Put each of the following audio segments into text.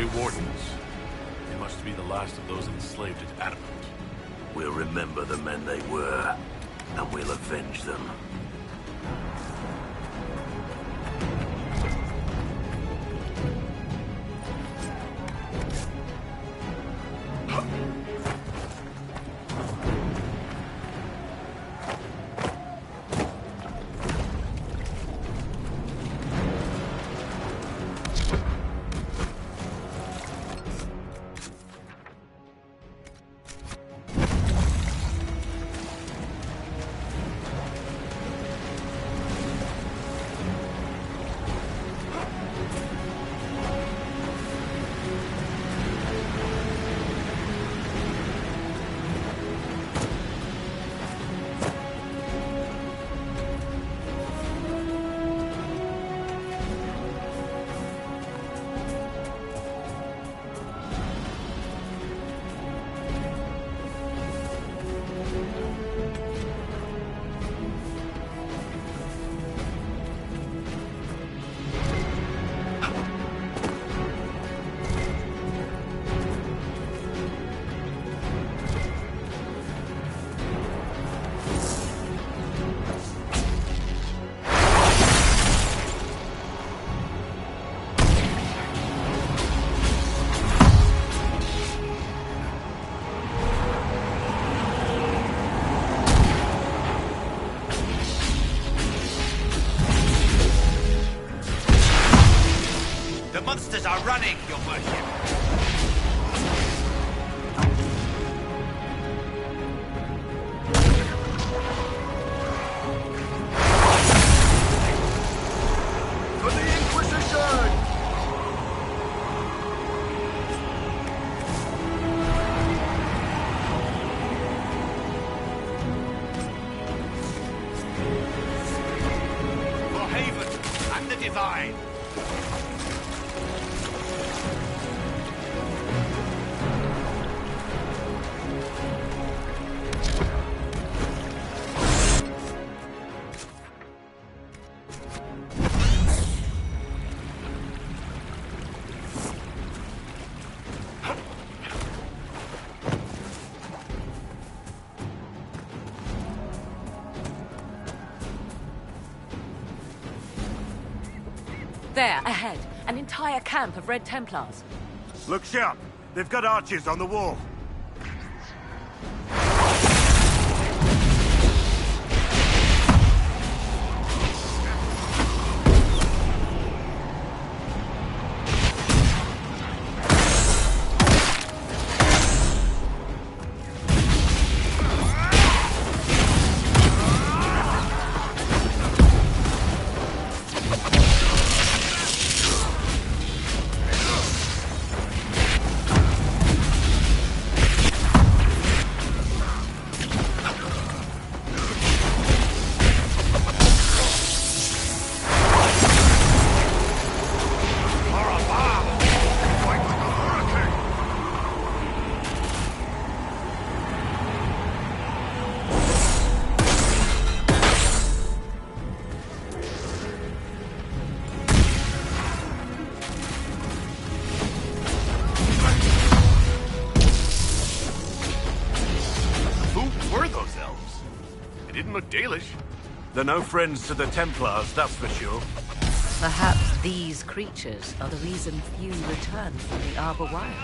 Grey Wardens. They must be the last of those enslaved at Adamant. We'll remember the men they were, and we'll avenge them. Are running, your worship. For the Inquisition! For Haven and the Divine. There, ahead. An entire camp of Red Templars. Look sharp. They've got archers on the wall. Dalish. They're no friends to the Templars, that's for sure. Perhaps these creatures are the reason few return from the Arbor Wild.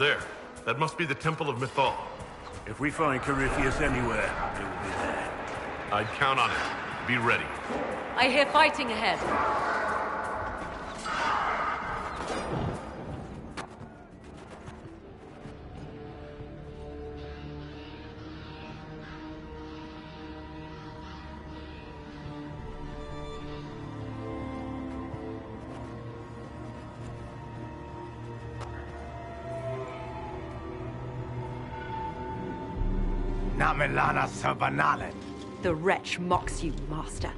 There. That must be the Temple of Mythal. If we find Corypheus anywhere, it will be there. I'd count on it. Be ready. I hear fighting ahead. Namilana Sabanalen. The wretch mocks you, master.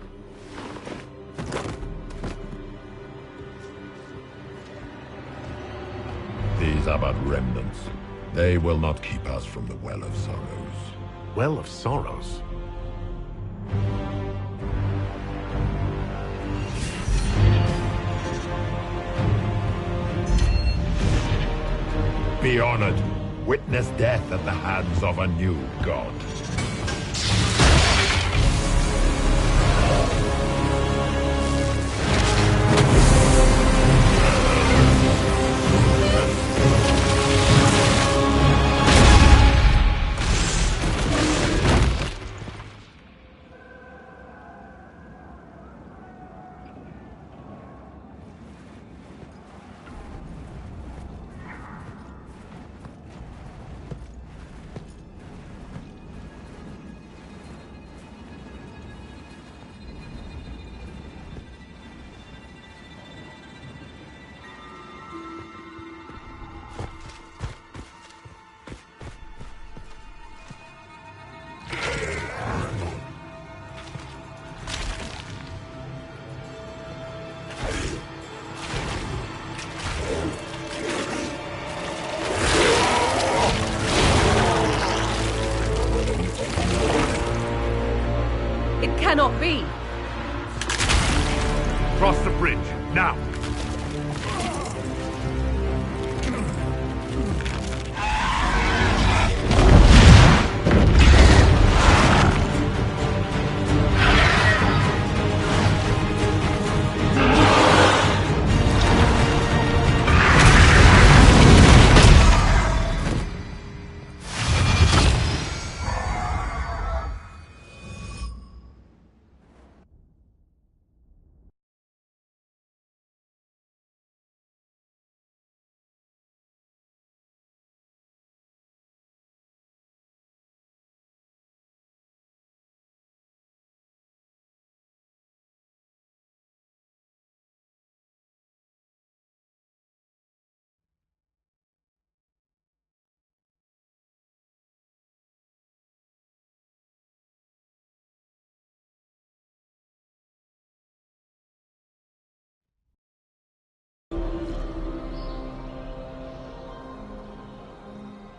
These are but remnants. They will not keep us from the Well of Sorrows. Well of Sorrows? Be honored. Witness death at the hands of a new god. It cannot be! Cross the bridge, now!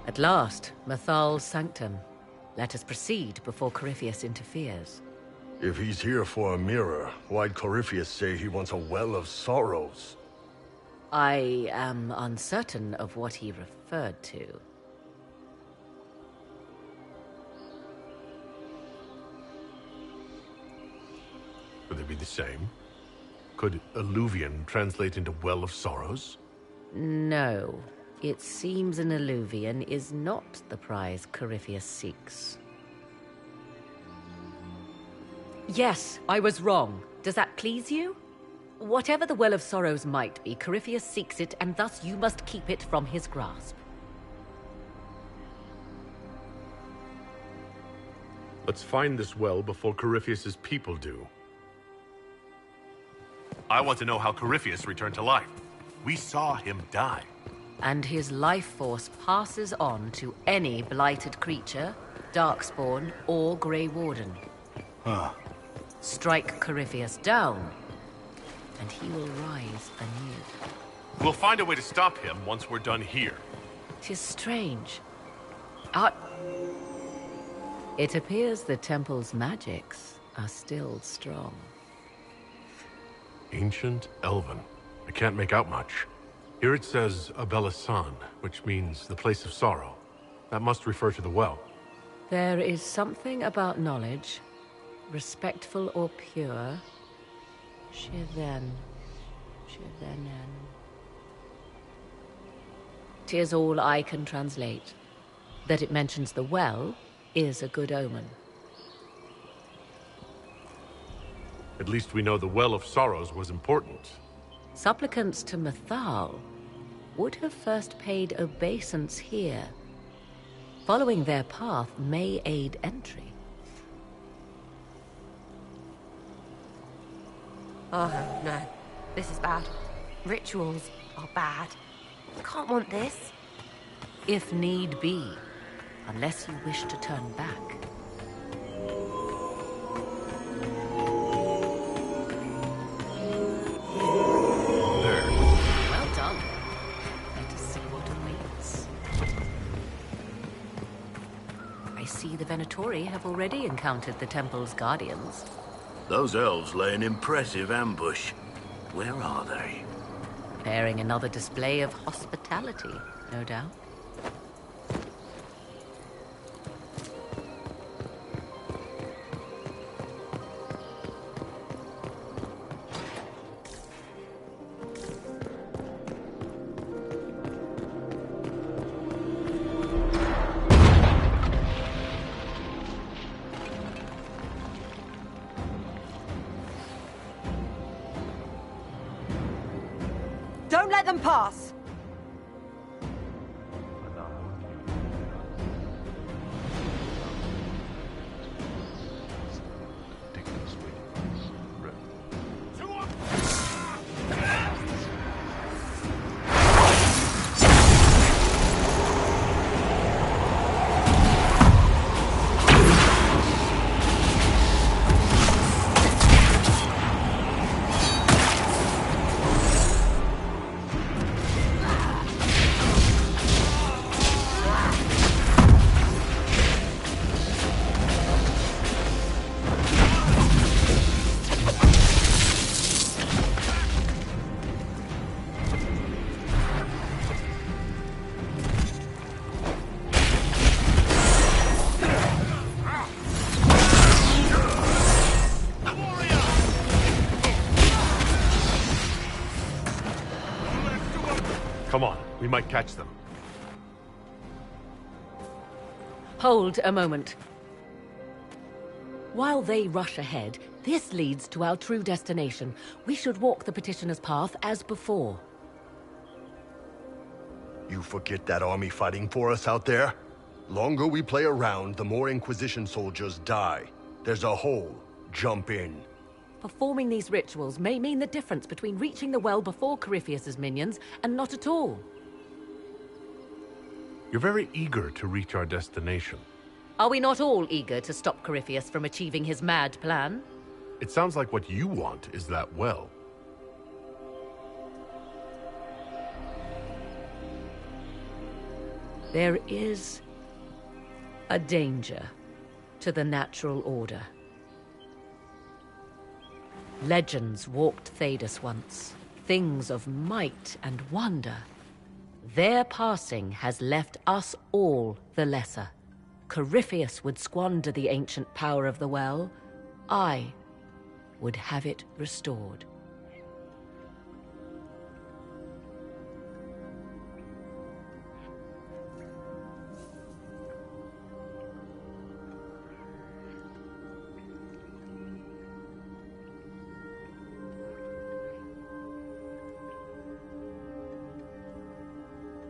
At last, Mythal's sanctum. Let us proceed before Corypheus interferes. If he's here for a mirror, why'd Corypheus say he wants a Well of Sorrows? I am uncertain of what he referred to. Could they be the same? Could Alluvian translate into Well of Sorrows? No. It seems an alluvian is not the prize Corypheus seeks. Yes, I was wrong. Does that please you? Whatever the Well of Sorrows might be, Corypheus seeks it, and thus you must keep it from his grasp. Let's find this well before Corypheus's people do. I want to know how Corypheus returned to life. We saw him die. And his life force passes on to any blighted creature, Darkspawn, or Grey Warden. Strike Corypheus down, and he will rise anew. We'll find a way to stop him once we're done here. 'Tis strange. It appears the temple's magics are still strong. Ancient Elven. I can't make out much. Here it says Abelasan, which means the place of sorrow. That must refer to the well. There is something about knowledge, respectful or pure. Shivenen. 'Tis That is all I can translate. That it mentions the well is a good omen. At least we know the Well of Sorrows was important. Supplicants to Mythal would have first paid obeisance here. Following their path may aid entry. Oh, no. This is bad. Rituals are bad. Can't want this. If need be, unless you wish to turn back. There. Well done. Let us see what awaits. I see the Venatori have already encountered the temple's guardians. Those elves lay an impressive ambush. Where are they? Preparing another display of hospitality, no doubt. Don't let them pass! Come on, we might catch them. Hold a moment. While they rush ahead, this leads to our true destination. We should walk the petitioner's path as before. You forget that army fighting for us out there? Longer we play around, the more Inquisition soldiers die. There's a hole. Jump in. Performing these rituals may mean the difference between reaching the well before Corypheus's minions and not at all. You're very eager to reach our destination. Are we not all eager to stop Corypheus from achieving his mad plan? It sounds like what you want is that well. There is a danger to the natural order. Legends walked Thedas once, things of might and wonder. Their passing has left us all the lesser. Corypheus would squander the ancient power of the well. I would have it restored.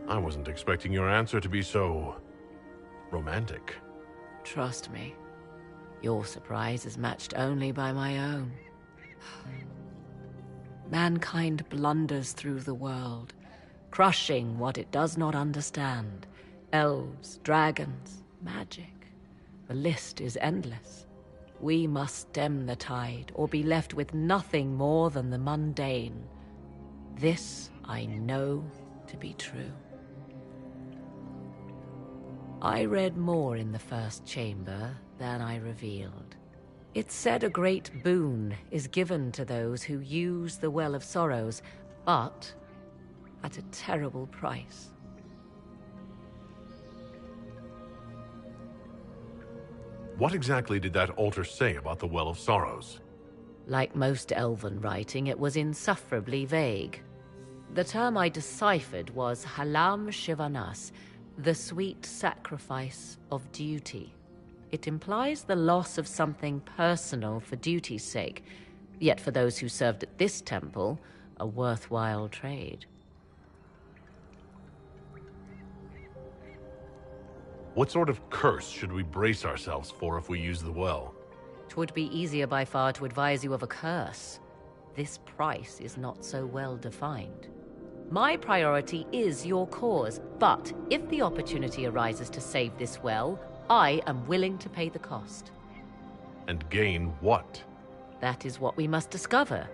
I wasn't expecting your answer to be so romantic. Trust me, your surprise is matched only by my own. Mankind blunders through the world, crushing what it does not understand. Elves, dragons, magic. The list is endless. We must stem the tide, or be left with nothing more than the mundane. This I know to be true. I read more in the first chamber than I revealed. It said a great boon is given to those who use the Well of Sorrows, but at a terrible price. What exactly did that altar say about the Well of Sorrows? Like most elven writing, it was insufferably vague. The term I deciphered was halam shivanas, the sweet sacrifice of duty. It implies the loss of something personal for duty's sake, yet for those who served at this temple, a worthwhile trade. What sort of curse should we brace ourselves for if we use the well? 'Twould be easier by far to advise you of a curse. This price is not so well defined. My priority is your cause, but if the opportunity arises to save this well, I am willing to pay the cost. And gain what? That is what we must discover.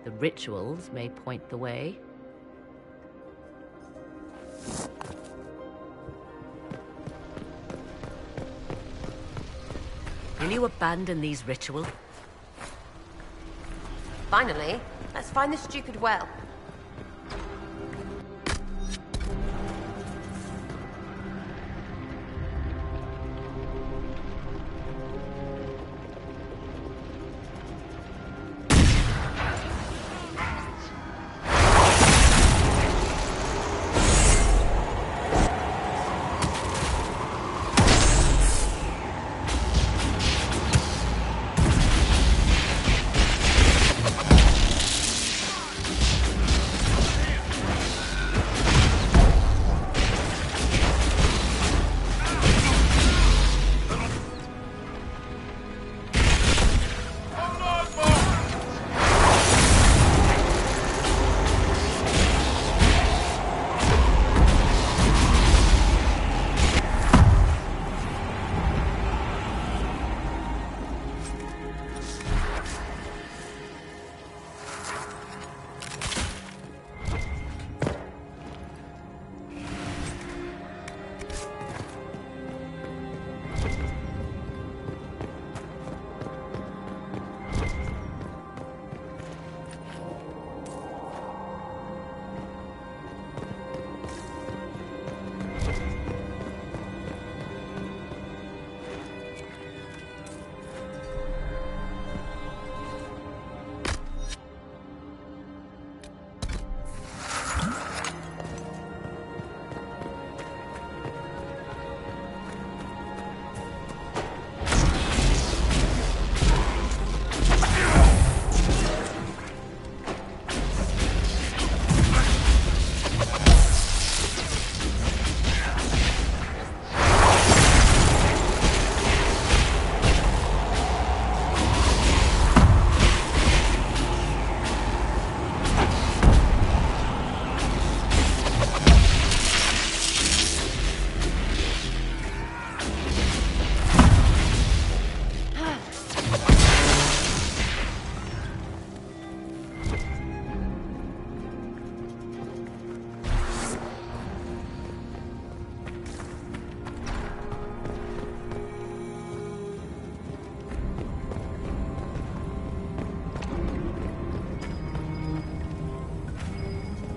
The rituals may point the way. Will you abandon these rituals? Finally, let's find the stupid well.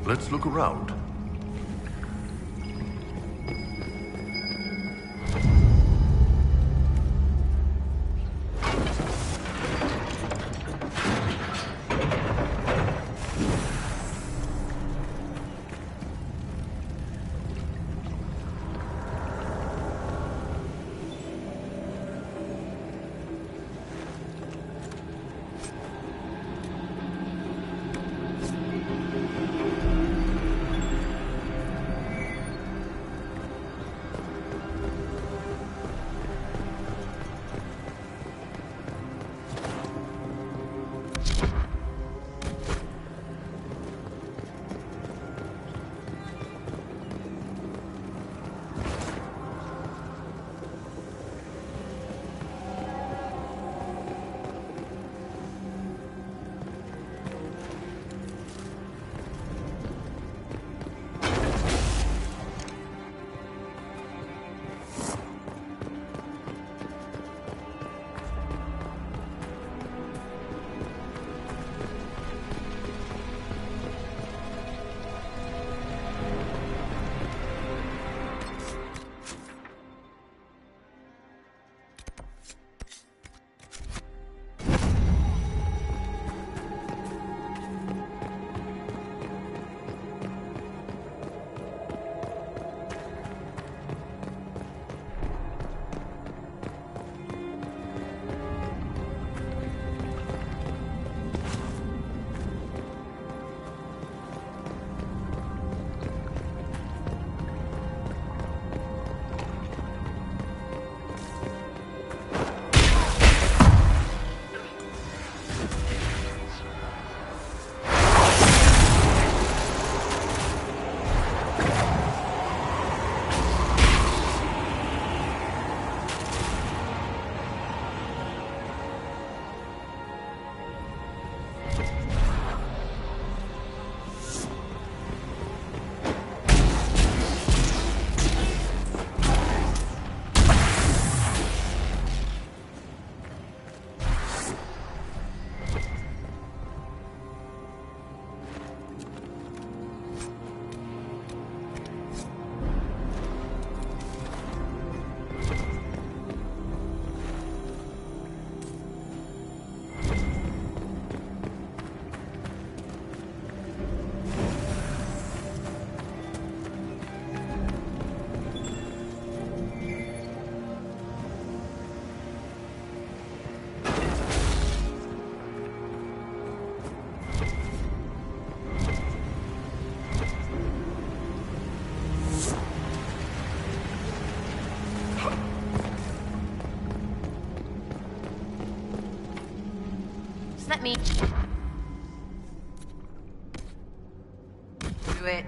Let's look around. Let me... do it.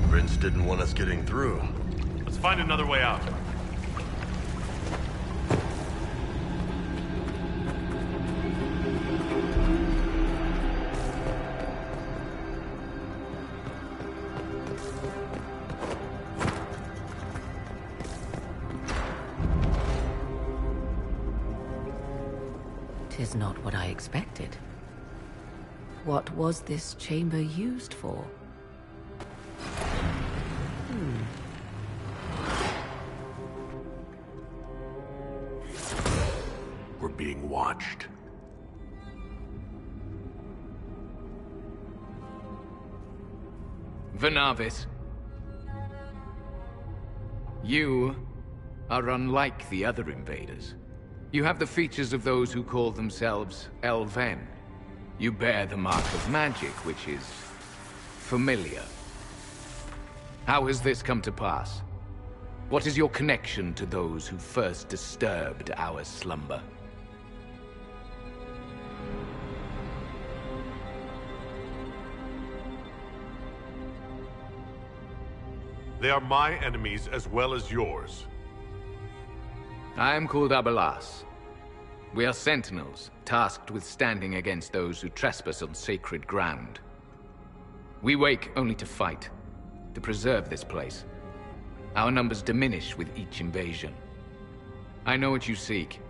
Prince didn't want us getting through. Let's find another way out. Tis not what I expected. What was this chamber used for? We're being watched. Venavis, you are unlike the other invaders. You have the features of those who call themselves Elven. You bear the mark of magic, which is familiar. How has this come to pass? What is your connection to those who first disturbed our slumber? They are my enemies as well as yours. I am called Abelas. We are sentinels, tasked with standing against those who trespass on sacred ground. We wake only to fight, to preserve this place. Our numbers diminish with each invasion. I know what you seek.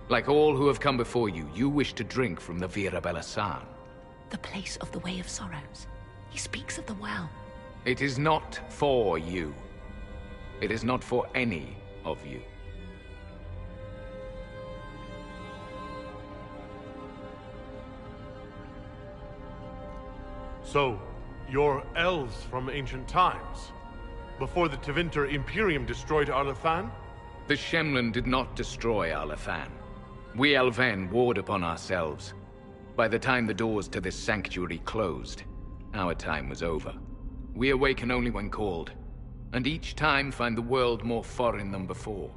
Like all who have come before you, you wish to drink from the Vira Belasan. The place of the Way of Sorrows. He speaks of the well. It is not for you. It is not for any of you. So, you're elves from ancient times? Before the Tevinter Imperium destroyed Arlathan? The Shemlen did not destroy Arlathan. We Elven warred upon ourselves. By the time the doors to this sanctuary closed, our time was over. We awaken only when called, and each time find the world more foreign than before.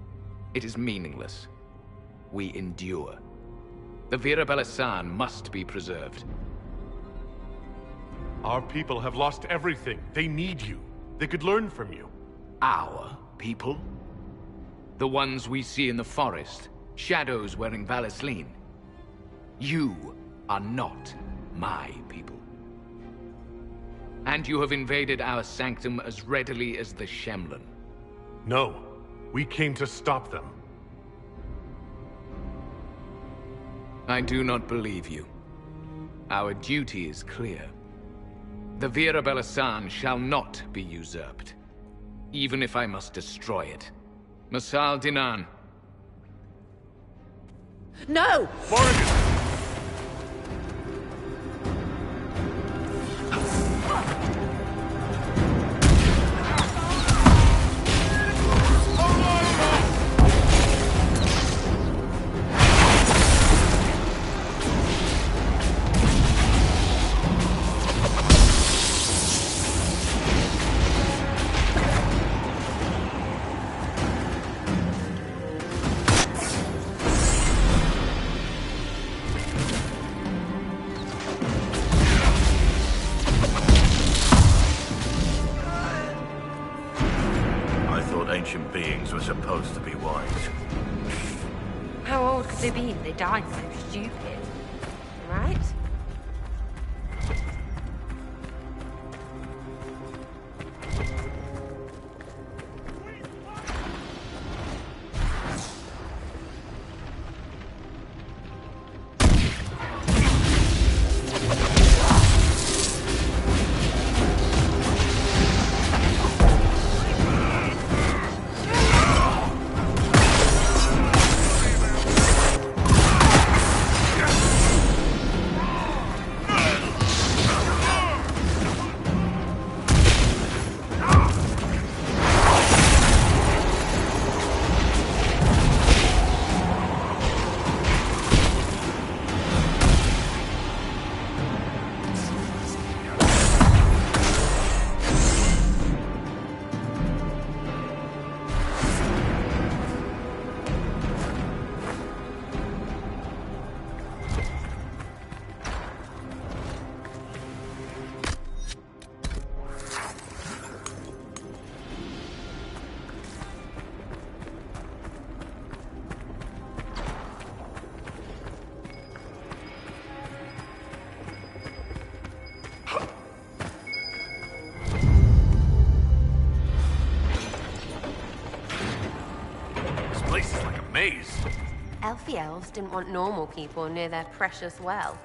It is meaningless. We endure. The Virabella San must be preserved. Our people have lost everything. They need you. They could learn from you. Our people? The ones we see in the forest, shadows wearing Valisleen. You are not my people. And you have invaded our sanctum as readily as the Shemlen. No. We came to stop them. I do not believe you. Our duty is clear. The Virabella San shall not be usurped, even if I must destroy it. Masal Dinan. No! Morrigan! Ancient beings were supposed to be wise. How old could they be if they died so stupid? Right? The elves didn't want normal people near their precious well.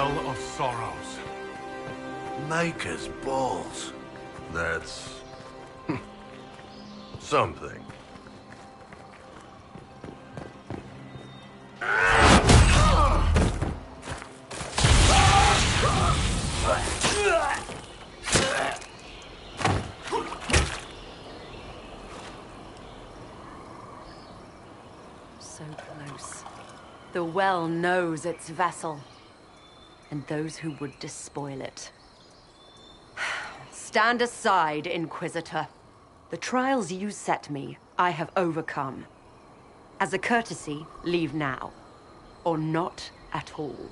Well of Sorrows. Maker's balls. That's... something. So close. The well knows its vessel, and those who would despoil it. Stand aside, Inquisitor. The trials you set me, I have overcome. As a courtesy, leave now. Or not at all.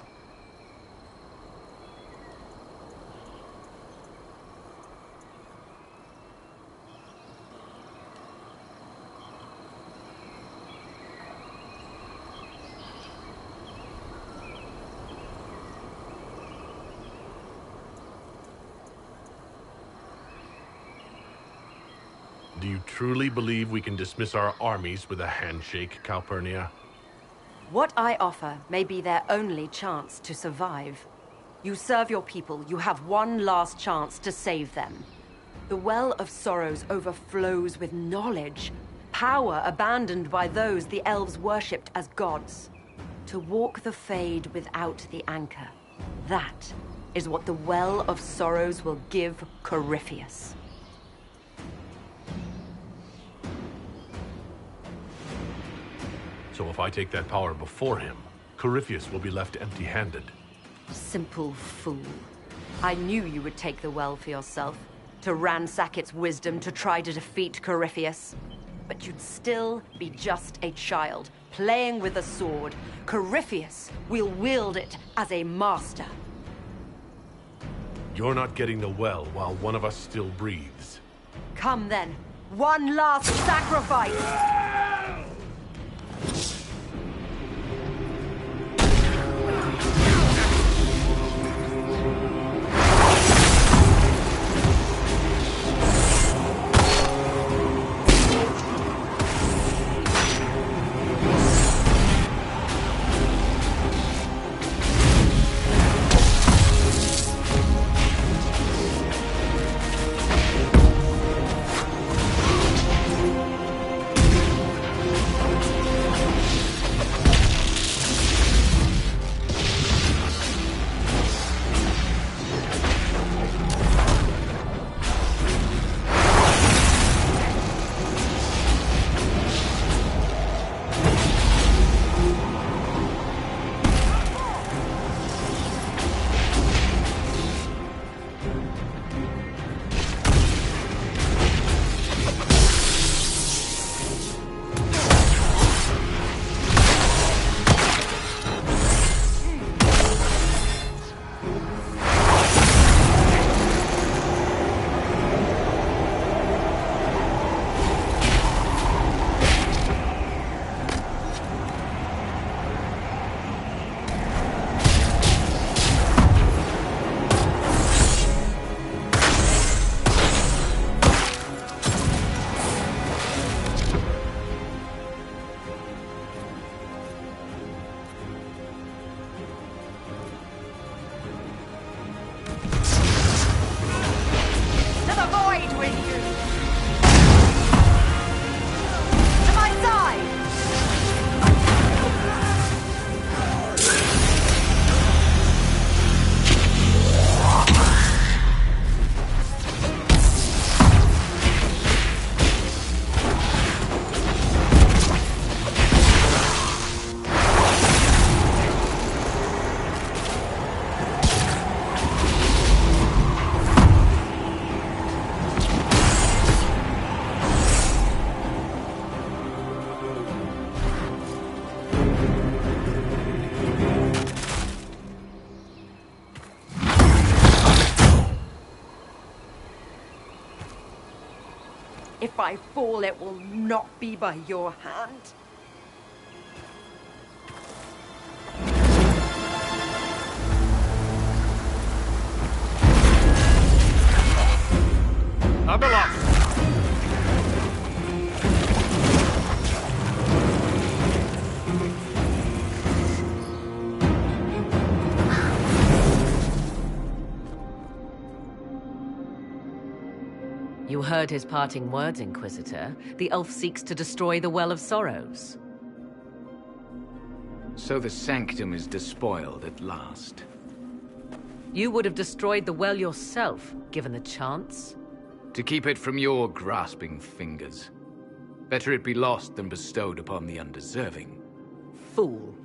Do you truly believe we can dismiss our armies with a handshake, Calpurnia? What I offer may be their only chance to survive. You serve your people, you have one last chance to save them. The Well of Sorrows overflows with knowledge, power abandoned by those the elves worshipped as gods. To walk the Fade without the anchor, that is what the Well of Sorrows will give Corypheus. So if I take that power before him, Corypheus will be left empty-handed. Simple fool. I knew you would take the well for yourself, to ransack its wisdom to try to defeat Corypheus. But you'd still be just a child, playing with a sword. Corypheus will wield it as a master. You're not getting the well while one of us still breathes. Come then, one last sacrifice! If I fall, it will not be by your hand. Abelard! You heard his parting words, Inquisitor. The elf seeks to destroy the Well of Sorrows. So the Sanctum is despoiled at last. You would have destroyed the well yourself, given the chance. To keep it from your grasping fingers. Better it be lost than bestowed upon the undeserving. Fool.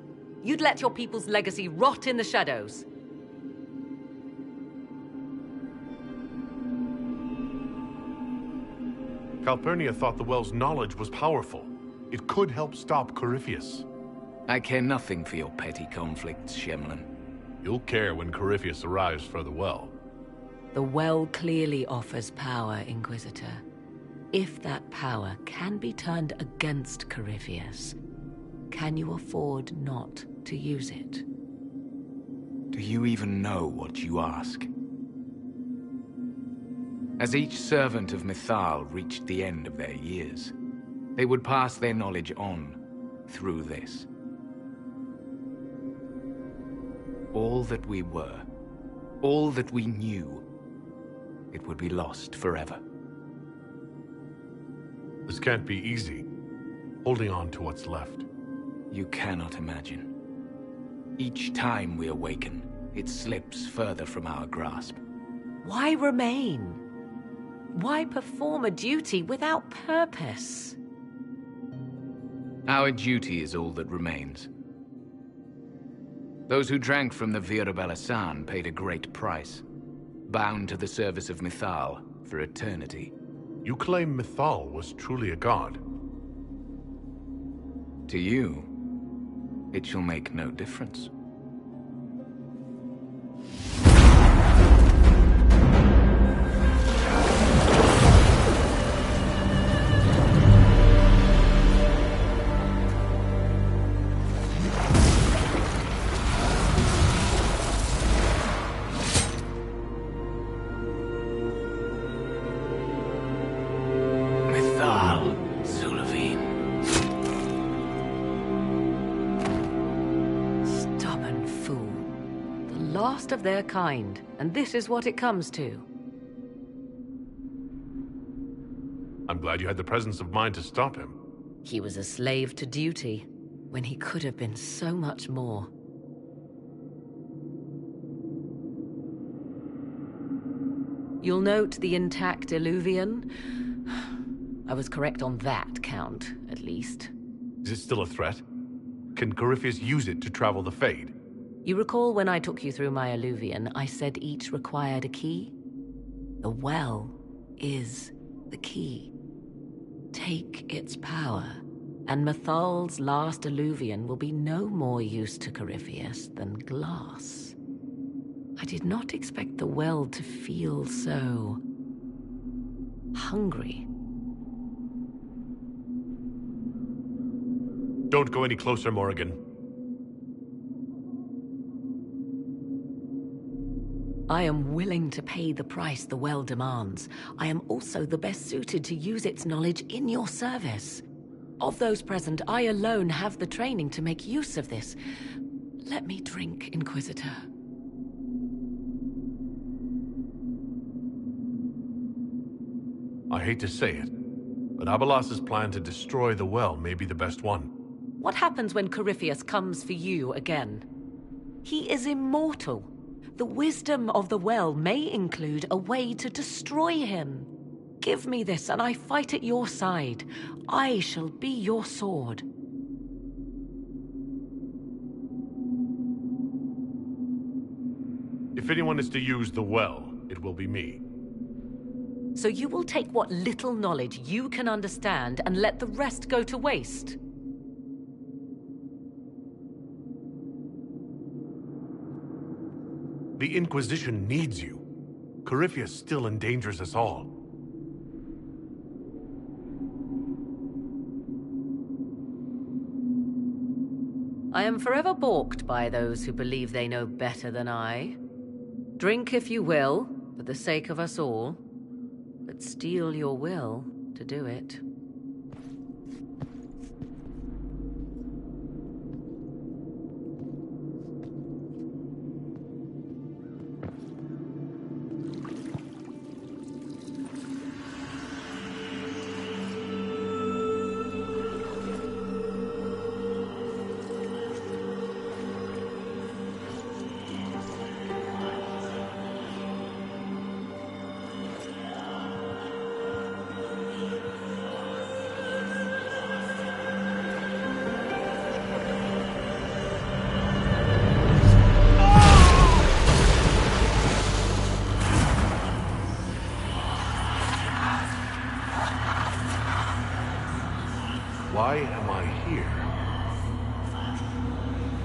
You'd let your people's legacy rot in the shadows. Calpurnia thought the well's knowledge was powerful. It could help stop Corypheus. I care nothing for your petty conflicts, Shemlin. You'll care when Corypheus arrives for the well. The well clearly offers power, Inquisitor. If that power can be turned against Corypheus, can you afford not to use it? Do you even know what you ask? As each servant of Mythal reached the end of their years, they would pass their knowledge on through this. All that we were, all that we knew, it would be lost forever. This can't be easy, holding on to what's left. You cannot imagine. Each time we awaken, it slips further from our grasp. Why remain? Why perform a duty without purpose? Our duty is all that remains. Those who drank from the Vira Belasan paid a great price, bound to the service of Mythal for eternity. You claim Mythal was truly a god. To you, it shall make no difference. Of their kind, and this is what it comes to. I'm glad you had the presence of mind to stop him. He was a slave to duty, when he could have been so much more. You'll note the intact Illuvian. I was correct on that count, at least. Is it still a threat? Can Corypheus use it to travel the Fade? You recall when I took you through my Illuvian, I said each required a key? The well is the key. Take its power, and Mythal's last Illuvian will be no more use to Corypheus than glass. I did not expect the well to feel so hungry. Don't go any closer, Morrigan. I am willing to pay the price the well demands. I am also the best suited to use its knowledge in your service. Of those present, I alone have the training to make use of this. Let me drink, Inquisitor. I hate to say it, but Abelas's plan to destroy the well may be the best one. What happens when Corypheus comes for you again? He is immortal. The wisdom of the well may include a way to destroy him. Give me this, and I fight at your side. I shall be your sword. If anyone is to use the well, it will be me. So you will take what little knowledge you can understand and let the rest go to waste? The Inquisition needs you. Corypheus still endangers us all. I am forever balked by those who believe they know better than I. Drink if you will, for the sake of us all, but steel your will to do it.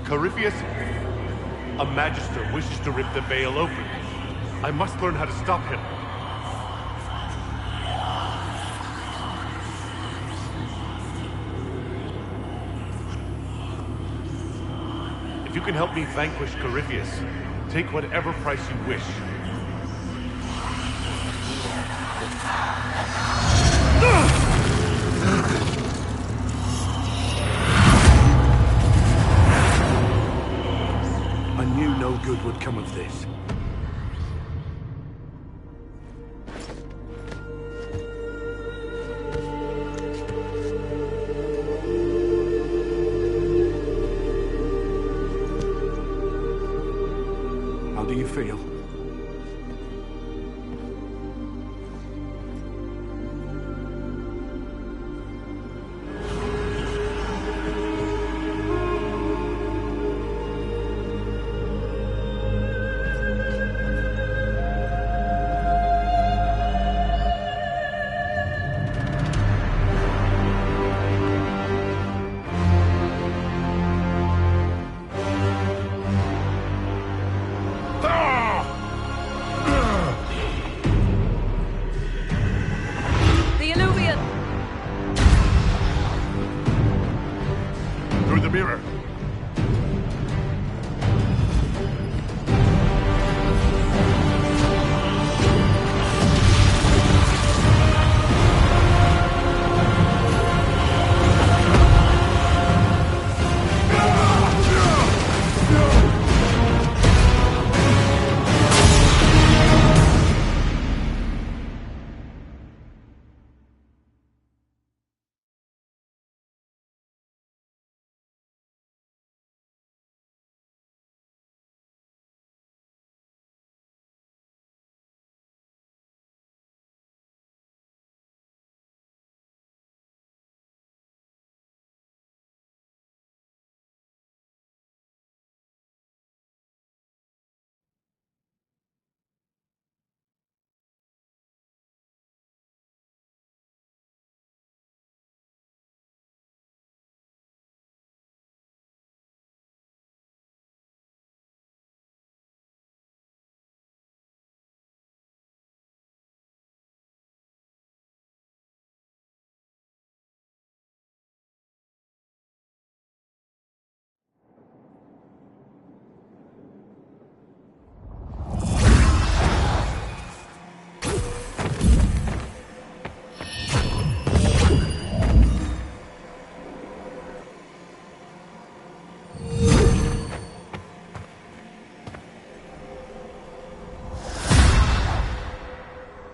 Corypheus? A magister wishes to rip the veil open. I must learn how to stop him. If you can help me vanquish Corypheus, take whatever price you wish. I knew no good would come of this. How do you feel? Through the mirror.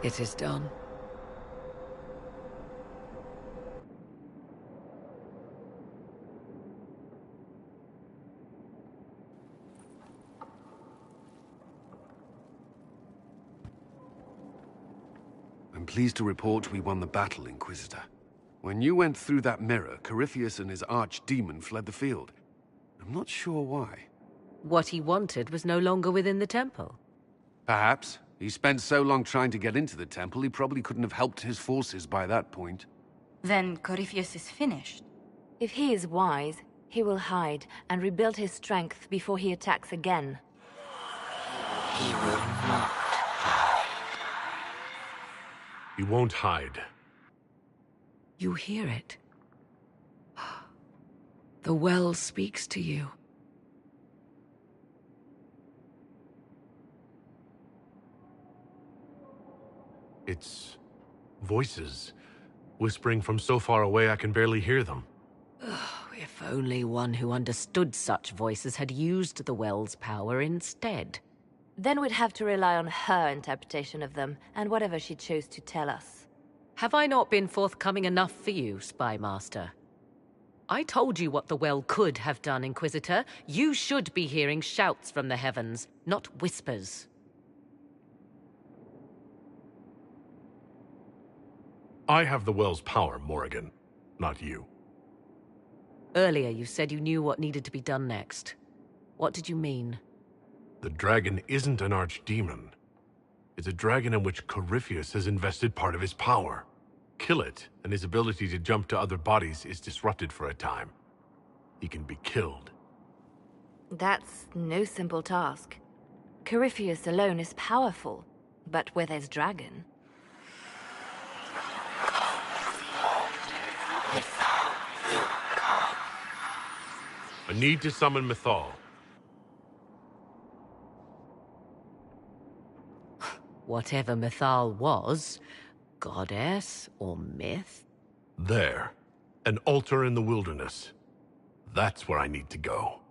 It is done. I'm pleased to report we won the battle, Inquisitor. When you went through that mirror, Corypheus and his archdemon fled the field. I'm not sure why. What he wanted was no longer within the temple. Perhaps. He spent so long trying to get into the temple, he probably couldn't have helped his forces by that point. Then Corypheus is finished. If he is wise, he will hide and rebuild his strength before he attacks again. He will not. He won't hide. You hear it. The well speaks to you. It's voices, whispering from so far away I can barely hear them. If only one who understood such voices had used the well's power instead. Then we'd have to rely on her interpretation of them, and whatever she chose to tell us. Have I not been forthcoming enough for you, Spy Master? I told you what the well could have done, Inquisitor. You should be hearing shouts from the heavens, not whispers. I have the well's power, Morrigan, not you. Earlier you said you knew what needed to be done next. What did you mean? The dragon isn't an archdemon. It's a dragon in which Corypheus has invested part of his power. Kill it, and his ability to jump to other bodies is disrupted for a time. He can be killed. That's no simple task. Corypheus alone is powerful, but with his dragon... I need to summon Mythal. Whatever Mythal was, goddess or myth? There. An altar in the wilderness. That's where I need to go.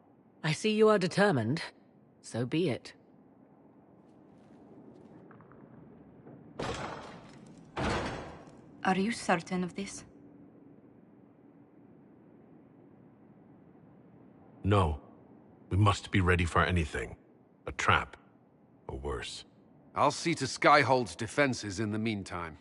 I see you are determined. So be it. Are you certain of this? No. We must be ready for anything. A trap. Or worse. I'll see to Skyhold's defenses in the meantime.